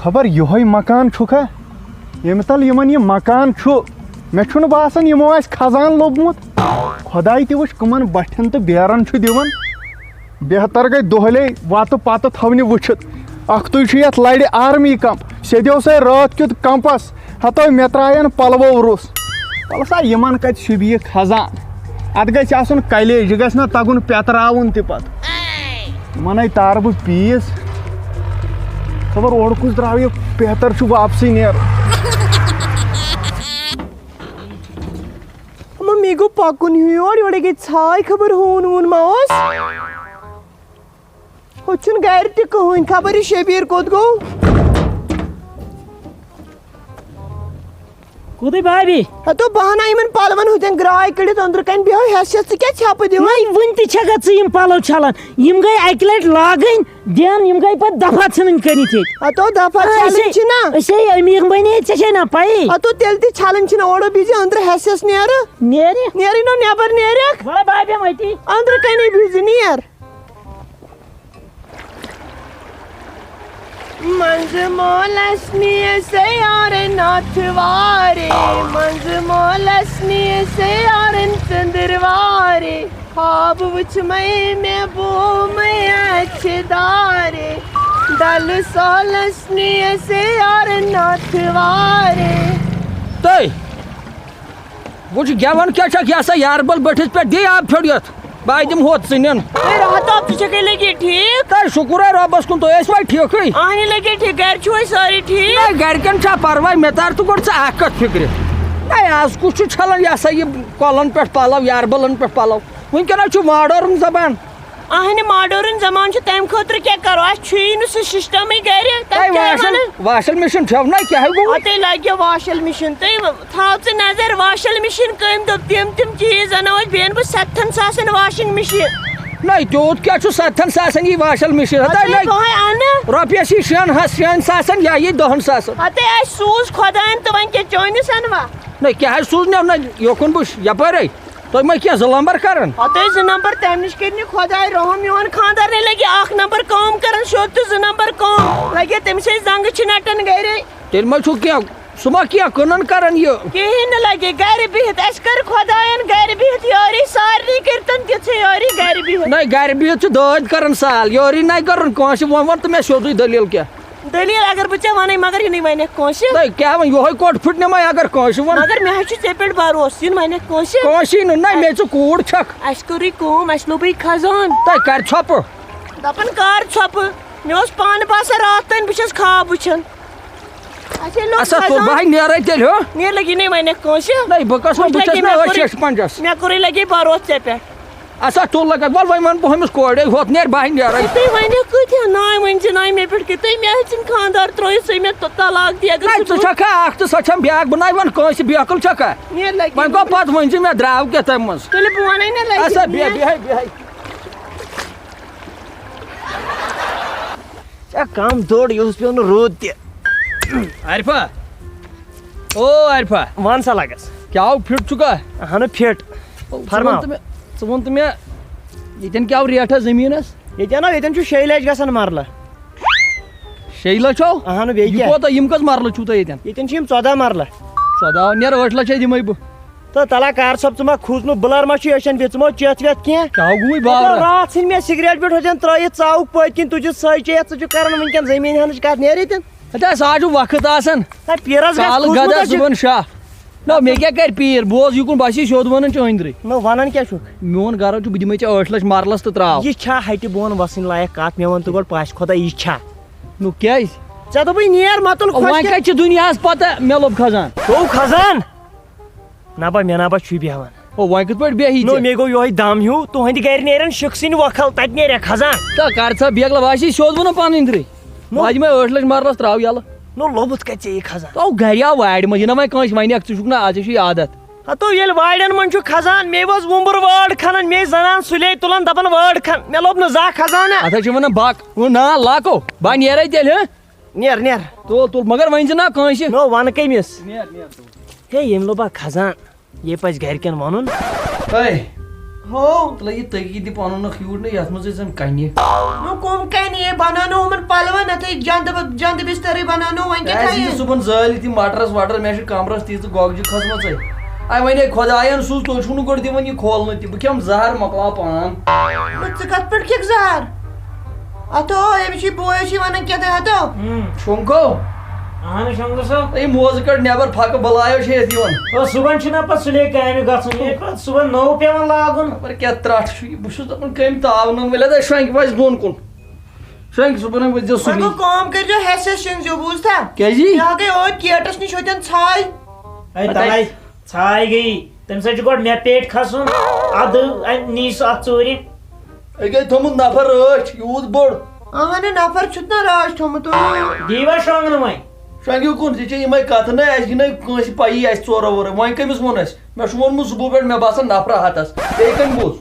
خبر یہ مکان چھکا یم تل یمن یہ مکان مے چھُ نہٕ باسان یمو آسہِ خزان لوٚبمُت خۄداے تہِ وٕچھ کٕمن بٹھٮ۪ن تہٕ بیرن چھُ دِوان بہتر گٔے دۄہلے وتہٕ پتہٕ تھاونہِ وٕچھِتھ اکھتُے چھُ یتھ لرِ آرمی کمپ سیدیو سا رات کیُتھ کمپس ہتو مے ترٛایَن پلوو روٚس وَلہٕ سا یمن کتہِ شوٗبہِ یہِ خزان اتھ گژھِ آسُن کلیج یہِ گژھِ نہ تگُن پٮ۪تراوُن تہِ پتہٕ یِمن آے تارٕ بہٕ پیٖس خبر اور کُس درٛاو یہِ بہتر چھُ واپسٕے نیرُن مے گو پکن یورے گئی ژھاے خبر ہون وون ما ہوچن گھر تہ کہین خبر یہ شبیر کوت گو کوتھے بھابی تو بہانا یمن پلون ہوتن گراے کڑت اندر کن بیہو حیثیت ژٕ کیٛاہ چھاپہٕ دِوان نہیں ون تہ چھکھا ژٕ یم پلو چھلان یم گئی اکہ لٹ لاگن دین یم گئی پتہ دفعہ ژھنن کرتھ تو دفعہ چھلن چھنا أسے امیر بنے ژے چھے نا پائی تو تیل تہ چھلن چھنا اوڑو بِزِ اندر حیثیت نیرِ نیری نو نیبر نیرک بڑا بھابی متی اندر کنے بِزِ نیر منز مولسنی سیارن ناتھوارے منز مولسنی سیارن ژندروارے خواب وچھ میں بوم اچھے دارے ڈل سولسنی سیارن ناتھوارے تُہۍ وٕچھ گٮ۪وان کیٛاہ چھکھ یہِ ہسا یاربل بٔٹھِس پٮ۪ٹھ دِ آب پھِرِتھ بہٕ دِمہٕ ہُتھ ژٕنٮ۪ن رات آپ چھے لگی ٹھیک تۄہہِ شُکرے رۄبس کُن تُہۍ ٲسوا ٹھیٖکھٕے آہنہِ لگی ٹھیک گھر چھُوے سٲری ٹھیک گرِکٮ۪ن چھا پرواے مےٚ تار تہٕ گۄڈٕ ژٕ اکھ کتھ فِکرِ نہ آز کُس چھُ چھلان یہِ ہسا یہِ کۄلن پٮ۪ٹھ پلو یاربلن پٮ۪ٹھ پلو وٕنکٮ۪ن حظ چھُ ماڈٲرٕن زبان آہنہِ ماڈٲرٕن زمان چھُ تمہِ خٲطرٕ کیٛاہ کرو اسہِ چھُیی نہٕ سُہ سسٹمٕے گرِ واشنگ مشیٖن چھو نا کیٛاہ گوٚو تُہۍ لگیو واشل مشیٖن تُہۍ تھاو ژٕ نظر واشل مشیٖن کٔمۍ دوٚپ تِم چیٖز انو أسۍ بیٚیہِ بہٕ 7 ساسن واشنگ مشیٖن نہ تیوٗت کیٛاہ چھُ 7 ساسن یی واشل مشیٖن رۄپیس یی 6 ساسن یا یی 10 ساسن ہتے اسہِ سوٗز خۄداین تہٕ وۄنۍ کیٛاہ چٲنِس انوا نہ کیٛاہ حظ سوٗزنیو نہ یوکُن بہٕ یپٲرے تُہۍ ما کینٛہہ 2 نمبر کران ہتے 2 نمبر تمہِ نِش کٔرۍ نہٕ خۄداے رحم میون خاندارنٕے لگہِ 1 نمبر کٲم کران سیوٚد تہٕ 2 نمبر کٲم لگے تٔمِس ٲسۍ زنٛگہٕ چھِنٹن گرے تیٚلہِ ما چھُ کینٛہہ سُہ ما کینٛہہ کٕنان کران یہِ کِہیٖنۍ نہٕ لگے گرِ بِہِتھ اسہِ کٔر خۄداین گرِ بِہِتھ یٲری سارنٕے کٔرتن تِژھٕے یٲری گرِ بِہِتھ نہ گرِ بِہِتھ چھُ دٲدۍ کران سال یورٕے نہ کران کٲنٛسہِ وۄنۍ وَن تہٕ مےٚ سیوٚدُے دٔلیٖل کیٛاہ دلیٖل اگر بہٕ ژےٚ ونے مگر یہِ نٕے وَنٮ۪کھ کٲنٛسہِ نہ کیٛاہ وۄنۍ یِہوے کوٚٹ پھٕٹنہِ اگر کٲنٛسہِ ووٚن مگر مےٚ حظ چھُ ژےٚ پٮ۪ٹھ بروسہٕ یہِ نہٕ وَنٮ۪کھ کٲنٛسہِ کٲنٛسی نہٕ نہ مےٚ ژٕ کوٗر چھکھ اسہِ کٔرٕے کٲم اسہِ لوٚبٕے خزان تۄہہِ کر ژھۄپہٕ دپان کر ژھۄپہٕ مےٚ اوس پانہٕ باسان راتھ تانۍ بہٕ چھس خواب وٕچھان بہٕ نیرے تیٚلہِ ہو نیرٕ لگی نٕے وَنٮ۪کھ کٲنٛسہِ نہ بہٕ کس بہٕ چھس نہ 6 مےٚ کوٚرُے لگے بروسہٕ ژےٚ پٮ۪ٹھ اچھا تُل لگا وَلہٕ وۄنۍ وَنہٕ بہٕ ہُمِس کورے ہوٚت نیرِ بہٕ نیرے تُہۍ ؤنِو کۭتیاہ ناے ؤنۍ زِ ناے مےٚ پٮ۪ٹھ کہِ تُہۍ مےٚ ہیٚژِن خاندار ترٲیِتھ سُے مےٚ طلاق دِ اگر ژٕ چھکھا اکھ تہٕ سۄ چھم بیاکھ بہٕ نَے وَنہٕ کٲنٛسہِ بیکٕل چھکھا نیرٕ لگی وۄنۍ گوٚو پتہٕ ؤنۍ زِ مےٚ درٛاو کیٛاہ تَمہِ منٛز تُلہِ بہٕ وَنَے نہ لگہِ اچھا بیٚہہ بیٚہہ ژےٚ کم دوٚر یِہُس پیوٚو نہٕ روٗد تہِ عارفا او عارفا وَن سا لگس کیٛاہ فِٹ چھُکھا اہنُ فِٹ فرماو ژٕ وَن تہٕ مےٚ ییٚتٮ۪ن کیٛاہ ریٹھا زٔمیٖنس ییٚتٮ۪ن ییٚتٮ۪ن چھُ 6 لَچھ گژھان مرلہٕ 6 لچھ اہنُ بیٚیہِ کیٛاہ کوتاہ یِم کٔژ مرلہٕ چھُو تۄہہِ ییٚتٮ۪ن ییٚتٮ۪ن چھِ یِم 14 مرلہٕ 14 نیر 8 لچھ دِمے بہٕ تہٕ تلا کار صٲب ژٕ ما کھوٗژنہٕ بٕلر ما چھُ أچھن بیٚیہِ ژٕ ما چٮ۪تھ وٮ۪تھ کینٛہہ کیٛاہ گوٚوُے باورا راتھ ژھٕنۍ مےٚ سِگریٹ پٮ۪ٹھ ہوٚتٮ۪ن ترٲیِتھ ژاوُکھ پٔتۍ کِنۍ تُجِتھ سۄے چیٚیَتھ ژٕ چھُکھ کران وٕنکٮ۪ن زٔمیٖن ہٮ۪نٕچ کتھ نیرِ ییٚتٮ۪ن ہتا آز چھُ وقت آسان نہ پیٖرس کالہٕ گدا صُبحن شاہ نہ مےٚ کیٛاہ کرِ پیٖر بوز یِکُن بہٕ سیوٚد ونان ژےٚ أنٛدرٕے نہ وَنان کیٛاہ چھُکھ میون گرٕ چھُ بہٕ دِمے ژےٚ 8 لچھ مرلس تہٕ تراو یہِ چھا ہٹہِ بۄن وسٕنۍ لایق کتھ مےٚ وَن تہٕ گۄڈٕ پاش خۄدا یہِ چھا نو کیٛازِ ژےٚ دوٚپُے نیر مۄتُل وۄنۍ کتہِ چھِ دُنیاہس پتہ مےٚ لوٚب خزان گوٚو خزان نبا مےٚ نبا چھُے بیٚہوان وۄنۍ کِتھ پٲٹھۍ بیٚہی نو مےٚ گوٚو یِہوے دم ہیوٗ تُہنٛدِ گرِ نیرن شِکسٕنۍ وۄکھل تتہِ نیرکھ خزان تہٕ کر ژٕ بیگلا باسی سیوٚد وَنان پانہٕ أنٛدرٕے بہٕ دِمے 8 لچھ مرلس تراو یلہٕ نو لوٚبُتھ کتہِ ژےٚ یہِ خزان تو گرِ آو وارِ منٛز یہِ نہ وۄنۍ کٲنٛسہِ وَنٮ۪کھ ژٕ چھُکھ نہ آز چھُے عادت ہتو ییٚلہِ وارٮ۪ن منٛز چھُ کھسان مےٚ اوس وُمبُر وٲر کھنان مےٚ زنان سُلے تُلان دپان وٲر کھن مےٚ لوٚب نہٕ زانٛہہ کھسان اتھ حظ چھِ ونان بک نا لاکو بہٕ نیرے تیٚلہِ ہہ نیر نیر تُل تُل مگر ؤنۍ زِ نہ کٲنٛسہِ نو ون کٔمِس ہے ییٚمۍ لوٚبا کھسان یہِ پزِ گرِکٮ۪ن ونُن ہو لگی تگی دی پانو نہ خیور نہ یس مزے زم کنی نو کم کنی بنانو ہمن پلو نہ تھے جند بستر بنانو وان کیا تھا صبح زال تی مٹرس وٹر مے کمرس تیز گوگجہ کھسمت آئی ونے خدایان سوز تھی چھو گۄڈٕ دِوان یہِ کھولنہٕ تہِ بہٕ کھٮ۪مہٕ زہر مۄکلاو پان ژٕ کتھ پٮ۪ٹھ کھٮ۪کھ زہر اتھو أمِس چھُے بوے چھُے ونان کیٛاہ ہتو شونٛکو اہن شونٛگہٕ صٲب اے موزٕ کڑ نٮ۪بر پھکہٕ بلایو چھِ ییٚتہِ یِوان صُبحن چھُنہ پتہٕ سُلے کامہِ گژھُن یہِ پتہٕ صُبحن نوٚو پیٚوان لاگُن خبر کیٛاہ ترٛٹھ چھُ یہِ بہٕ چھُس دپان کٔمۍ تاونن ؤلۍ ہا شۄنٛگہِ وَسہِ بۄن کُن شۄنٛگہِ صُبحن ؤتھۍزیو وۄنۍ سُلی گوٚو کٲم کٔرۍزیو ہٮ۪س شۄنٛگزیو بوٗزتھا کیٛازِ مےٚ ہا گٔے ٲدۍ گیٹس نِش ہوٚتٮ۪ن ژھاے اے تَلے ژھاے گٔیی تَمہِ سۭتۍ چھُ گۄڈٕ مےٚ پیٹہِ کھسُن اَدٕ نی سُہ اَتھ ژوٗرِ اے گٔے تھوٚمُت نفر رٲچھ یوٗت بوٚڑ اہنہِ نفر چھُتھ نہ راج تھوٚمُت دیٖوا شۄنٛگنہٕ وۄنۍ شۄنٛگِو کُن ژےٚ چھےٚ یِمے کتھٕ نہ اَسہِ چھِنہٕ کٲنٛسہِ پَیی اَسہِ ژورو وورو وۄنۍ کٔمِس ووٚن اَسہِ مےٚ چھُ ووٚنمُت صُبحو پٮ۪ٹھ مےٚ باسان نفرا ہتس بیٚیہِ کٔمۍ بوٗز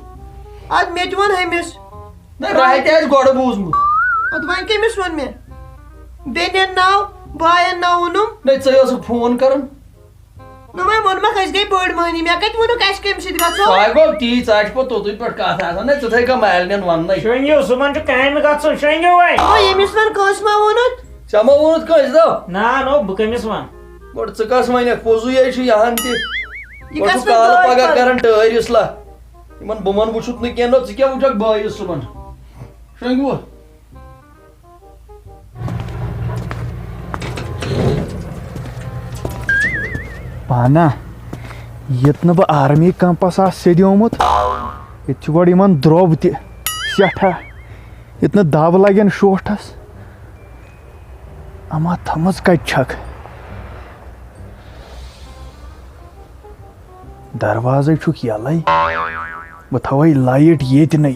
ادٕ مےٚ تہِ ووٚن ہُمِس نہ راہہِ تہِ آسہِ گۄڈٕ بوٗزمُت ادٕ وۄنۍ کٔمِس ووٚن مےٚ بیٚنٮ۪ن ناو باین ناو ووٚنُم نہ ژےٚ ٲسٕکھ فون کران نہ وۄنۍ ووٚنمکھ أسۍ گٔے بٔڑ مٔہنی مےٚ کتہِ ووٚنُکھ اَسہِ کٔمۍ سۭتۍ گژھو سۄے گوٚو تی ژٕ چھِ پتہٕ توٚتُے پٮ۪ٹھ کتھ آسان نہ ژٕ تھٲیکھا مالنٮ۪ن وننٕے شۄنٛگِو صُبحن چھُ کامہِ گژھُن شۄنٛگِو وۄنۍ ییٚمِس وۄنۍ کٲنٛسہِ ما ووٚنُتھ ژےٚ ما ووٚنُتھ کٲنٛسہِ دپ نا نو بہٕ کٔمِس وَنہٕ گۄڈٕ ژٕ کس وَنکھ پوٚزُے چھُ یہان تہِ یہِ گۄڈٕ کس چھُ کالہٕ پگاہ کران ٹٲرۍ اصلاح یِمن بہٕ وَنہٕ وٕچھُتھ نہٕ کینٛہہ نہ ژٕ کیٛاہ وٕچھکھ بٲیِس صُبحن شۄنٛگوٕ پانا ییٚتہِ نہٕ بہٕ آرمی کمپس آسہٕ سیٚدیومُت ییٚتہِ چھُ گۄڈٕ یِمن درٛوٚب تہِ سٮ۪ٹھاہ ییٚتہِ نہٕ دب لگن شوٹھس اما تھٔمٕژ کتہِ چھکھ دروازے چھُکھ یلے بہٕ تھاوے لایٹ ییٚتنٕے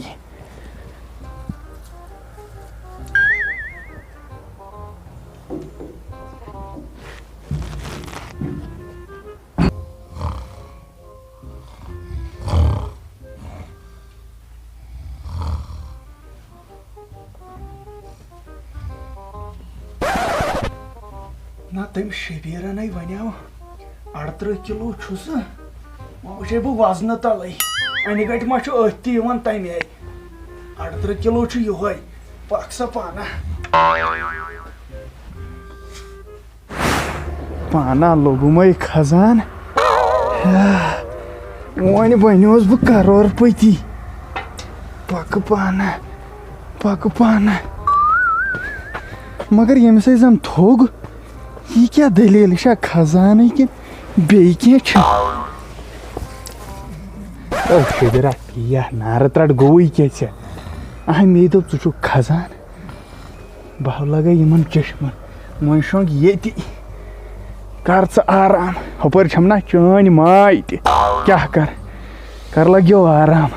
نہ تٔمۍ شبیٖرنٕے وَنیو 38 کِلوٗ چھُ سُہ وۄنۍ وٕچھے بہٕ وزنہٕ تلے اَنہِ گٹہِ ما چھُ أتھۍ تہِ یِوان تَمے 38 کِلوٗ چھُ یِہوے پکھ سا پانا لوٚگُمے کھزان وۄنۍ بنیوس بہٕ کرور پٔتی پکہٕ پانا مگر ییٚمِسے زن تھوٚگ یہِ کیٛاہ دٔلیٖل یہِ چھا کھزانٕے کِنہٕ بیٚیہِ کینٛہہ چھُ شبیٖرا یا نارٕ ترٛٹھ گوٚوٕے کیٛاہ ژےٚ اہا مے دوٚپ ژٕ چھُکھ کھزان بہٕ لگے یِمن چشمن وۄنۍ شۄنٛگ ییٚتی کر ژٕ آرام ہُپٲرۍ چھَم نا چٲنۍ ماے تہِ کیٛاہ کر لگیو آرام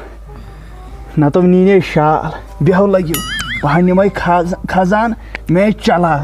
نتہٕ نیٖنے شال بیٚہو لگیو بہٕ نِمے کھزان میں چلا